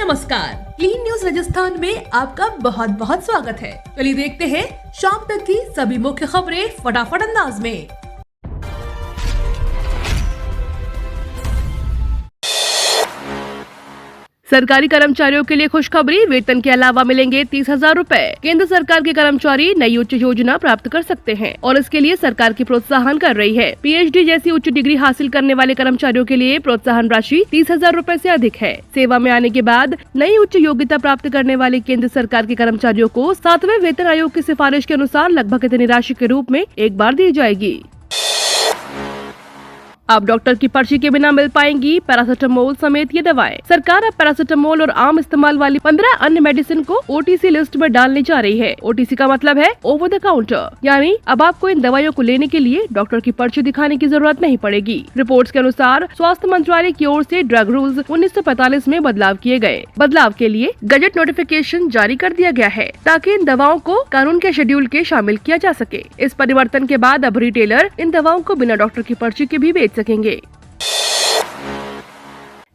नमस्कार, clean news Rajasthan में आपका बहुत बहुत स्वागत है। चलिए देखते हैं शाम तक की सभी मुख्य खबरें फटाफट अंदाज में। सरकारी कर्मचारियों के लिए खुशखबरी, वेतन के अलावा मिलेंगे 30,000 रूपए। केंद्र सरकार के कर्मचारी नई उच्च योजना प्राप्त कर सकते हैं और इसके लिए सरकार की प्रोत्साहन कर रही है। PhD जैसी उच्च डिग्री हासिल करने वाले कर्मचारियों के लिए प्रोत्साहन राशि 30,000 रूपए से अधिक है। सेवा में आने के बाद नई उच्च योग्यता प्राप्त करने वाले केंद्र सरकार के कर्मचारियों को 7वें वेतन आयोग की सिफारिश के अनुसार लगभग इतनी राशि के रूप में एक बार दी जाएगी। अब डॉक्टर की पर्ची के बिना मिल पाएंगी पैरासिटामोल समेत ये दवाएं। सरकार अब पैरासिटामोल और आम इस्तेमाल वाली 15 अन्य मेडिसिन को OTC लिस्ट में डालने जा रही है। OTC का मतलब है ओवर द काउंटर, यानी अब आपको इन दवाइयों को लेने के लिए डॉक्टर की पर्ची दिखाने की जरूरत नहीं पड़ेगी। रिपोर्ट्स के अनुसार स्वास्थ्य मंत्रालय की ओर से ड्रग रूल्स 1945 में बदलाव किए गए। बदलाव के लिए गजट नोटिफिकेशन जारी कर दिया गया है ताकि इन दवाओं को कानून के शेड्यूल के शामिल किया जा सके। इस परिवर्तन के बाद अब रिटेलर इन दवाओं को बिना डॉक्टर की पर्ची के भी बेच सकेंगे।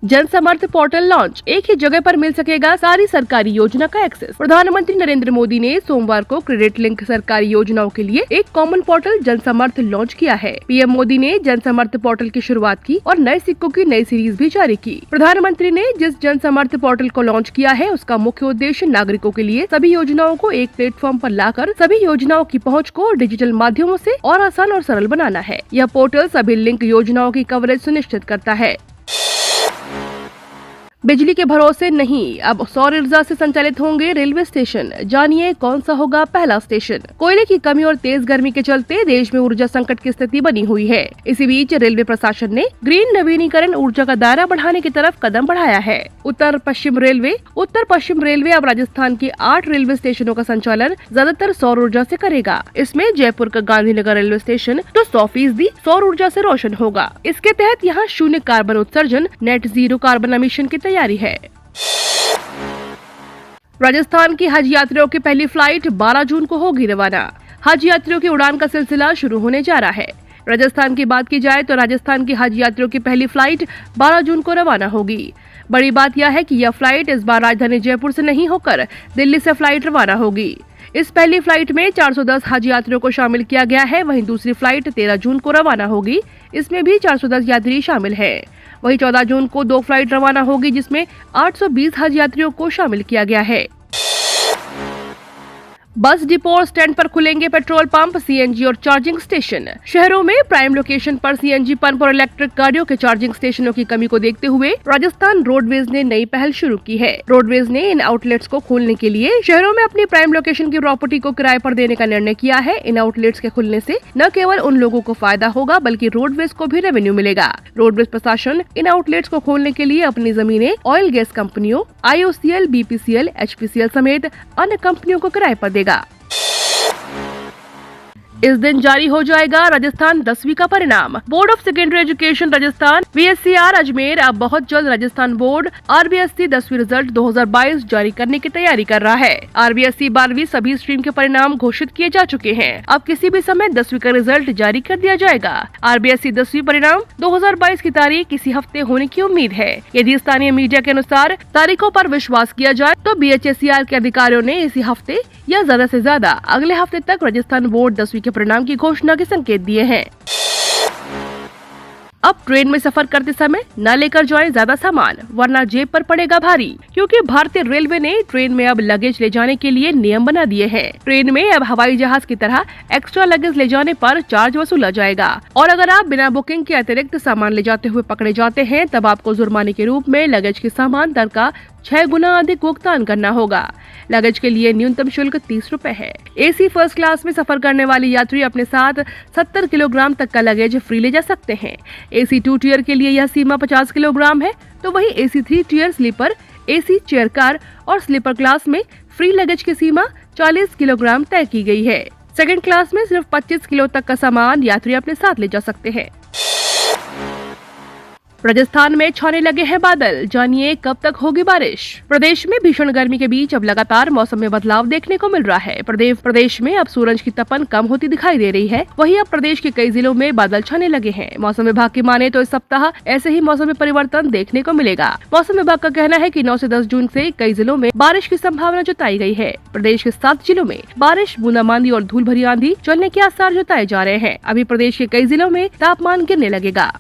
जन समर्थ पोर्टल लॉन्च, एक ही जगह पर मिल सकेगा सारी सरकारी योजना का एक्सेस। प्रधानमंत्री नरेंद्र मोदी ने सोमवार को क्रेडिट लिंक सरकारी योजनाओं के लिए एक कॉमन पोर्टल जन समर्थ लॉन्च किया है। PM मोदी ने जन समर्थ पोर्टल की शुरुआत की और नए सिक्कों की नई सीरीज भी जारी की। प्रधानमंत्री ने जिस जन समर्थ पोर्टल को लॉन्च किया है उसका मुख्य उद्देश्य नागरिकों के लिए सभी योजनाओं को एक प्लेटफॉर्म पर लाकर सभी योजनाओं की पहुँच को डिजिटल माध्यमों से और आसान और सरल बनाना है। यह पोर्टल सभी लिंक योजनाओं की कवरेज सुनिश्चित करता है। बिजली के भरोसे नहीं, अब सौर ऊर्जा से संचालित होंगे रेलवे स्टेशन। जानिए कौन सा होगा पहला स्टेशन। कोयले की कमी और तेज गर्मी के चलते देश में ऊर्जा संकट की स्थिति बनी हुई है। इसी बीच रेलवे प्रशासन ने ग्रीन नवीनीकरण ऊर्जा का दायरा बढ़ाने की तरफ कदम बढ़ाया है। उत्तर पश्चिम रेलवे अब राजस्थान के 8 रेलवे स्टेशनों का संचालन ज्यादातर सौर ऊर्जा से करेगा। इसमें जयपुर का गांधीनगर रेलवे स्टेशन तो 100% सौर ऊर्जा से रोशन होगा। इसके तहत यहाँ शून्य कार्बन उत्सर्जन, नेट जीरो कार्बन एमिशन की तैयारी है। राजस्थान की हज यात्रियों की पहली फ्लाइट 12 जून को होगी रवाना। हज यात्रियों की उड़ान का सिलसिला शुरू होने जा रहा है। राजस्थान की बात की जाए तो राजस्थान की हज यात्रियों की पहली फ्लाइट 12 जून को रवाना होगी। बड़ी बात यह है कि यह फ्लाइट इस बार राजधानी जयपुर से नहीं होकर दिल्ली से फ्लाइट रवाना होगी। इस पहली फ्लाइट में 410 हज यात्रियों को शामिल किया गया है। वहीं दूसरी फ्लाइट 13 जून को रवाना होगी। इसमें भी 410 यात्री शामिल हैं। वहीं 14 जून को 2 फ्लाइट रवाना होगी जिसमें 820 हज यात्रियों को शामिल किया गया है। बस डिपो और स्टैंड पर खुलेंगे पेट्रोल पंप, CNG और चार्जिंग स्टेशन। शहरों में प्राइम लोकेशन पर CNG पंप और इलेक्ट्रिक गाड़ियों के चार्जिंग स्टेशनों की कमी को देखते हुए राजस्थान रोडवेज ने नई पहल शुरू की है। रोडवेज ने इन आउटलेट्स को खोलने के लिए शहरों में अपनी प्राइम लोकेशन की प्रॉपर्टी को किराए पर देने का निर्णय किया है। इन आउटलेट्स के खुलने से न केवल उन लोगों को फायदा होगा बल्कि रोडवेज को भी रेवेन्यू मिलेगा। रोडवेज प्रशासन इन आउटलेट्स को खोलने के लिए अपनी जमीनें ऑयल गैस कंपनियों IOCL, BPCL, HPCL समेत अन्य कंपनियों को किराए पर देगा। इस दिन जारी हो जाएगा राजस्थान 10वीं का परिणाम। Board of secondary education Rajasthan VSCR Ajmer अब बहुत जल्द राजस्थान बोर्ड RBSC 10वीं रिजल्ट 2022 जारी करने की तैयारी कर रहा है। RBSC 12वीं सभी स्ट्रीम के परिणाम घोषित किए जा चुके हैं। अब किसी भी समय 10वीं का रिजल्ट जारी कर दिया जाएगा। RBSC 10वीं परिणाम 2022 की तारीख इसी हफ्ते होने की उम्मीद है। यदि स्थानीय मीडिया के अनुसार तारीखों पर विश्वास किया जाए तो BHSCR के अधिकारियों ने इसी हफ्ते या ज्यादा से ज्यादा अगले हफ्ते तक राजस्थान बोर्ड 10वीं के परिणाम की घोषणा के संकेत दिए हैं। अब ट्रेन में सफर करते समय न लेकर जाएं ज्यादा सामान, वरना जेब पर पड़ेगा भारी। क्योंकि भारतीय रेलवे ने ट्रेन में अब लगेज ले जाने के लिए नियम बना दिए हैं। ट्रेन में अब हवाई जहाज की तरह एक्स्ट्रा लगेज ले जाने पर चार्ज वसूला जाएगा और अगर आप बिना बुकिंग के अतिरिक्त सामान ले जाते हुए पकड़े जाते हैं तब आपको जुर्माने के रूप में लगेज के सामान दर का 6 गुना अधिक भुगतान करना होगा। लगेज के लिए न्यूनतम शुल्क 30 रुपए है। AC फर्स्ट क्लास में सफर करने वाले यात्री अपने साथ 70 किलोग्राम तक का लगेज फ्री ले जा सकते हैं। AC 2 टियर के लिए यह सीमा 50 किलोग्राम है, तो वही AC 3 tier sleeper, AC chair car और स्लीपर क्लास में फ्री लगेज की सीमा 40 किलोग्राम तय की गई है। सेकंड क्लास में सिर्फ 25 किलो तक का सामान यात्री अपने साथ ले जा सकते हैं। राजस्थान में छाने लगे हैं बादल, जानिए कब तक होगी बारिश। प्रदेश में भीषण गर्मी के बीच अब लगातार मौसम में बदलाव देखने को मिल रहा है। प्रदेश में अब सूरज की तपन कम होती दिखाई दे रही है। वहीं अब प्रदेश के कई जिलों में बादल छाने लगे हैं। मौसम विभाग की माने तो इस सप्ताह ऐसे ही मौसम में परिवर्तन देखने को मिलेगा। मौसम विभाग का कहना है कि 9 से 10 जून से कई जिलों में बारिश की संभावना जताई गई है। प्रदेश के 7 जिलों में बारिश, बूंदाबांदी और धूल भरी आंधी चलने के आसार जताए जा रहे हैं। अभी प्रदेश के कई जिलों में तापमान गिरने लगेगा।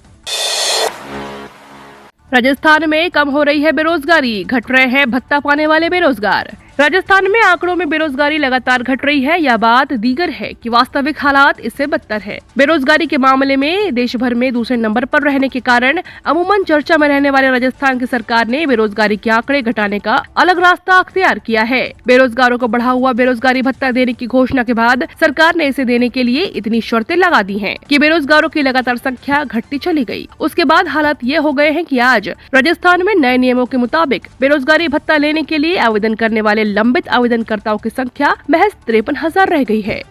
राजस्थान में कम हो रही है बेरोजगारी, घट रहे हैं भत्ता पाने वाले बेरोजगार। राजस्थान में आंकड़ों में बेरोजगारी लगातार घट रही है। यह बात दीगर है कि वास्तविक हालात इससे बदतर है। बेरोजगारी के मामले में देश भर में दूसरे नंबर पर रहने के कारण अमूमन चर्चा में रहने वाले राजस्थान की सरकार ने बेरोजगारी के आंकड़े घटाने का अलग रास्ता अख्तियार किया है। बेरोजगारों को बढ़ा हुआ बेरोजगारी भत्ता देने की घोषणा के बाद सरकार ने इसे देने के लिए इतनी शर्तें लगा दी हैं कि बेरोजगारों की लगातार संख्या घटती चली गई। उसके बाद हालात ये हो गए हैं कि आज राजस्थान में नए नियमों के मुताबिक बेरोजगारी भत्ता लेने के लिए आवेदन करने वाले लंबित आवेदनकर्ताओं की संख्या महज 53,000 रह गई है।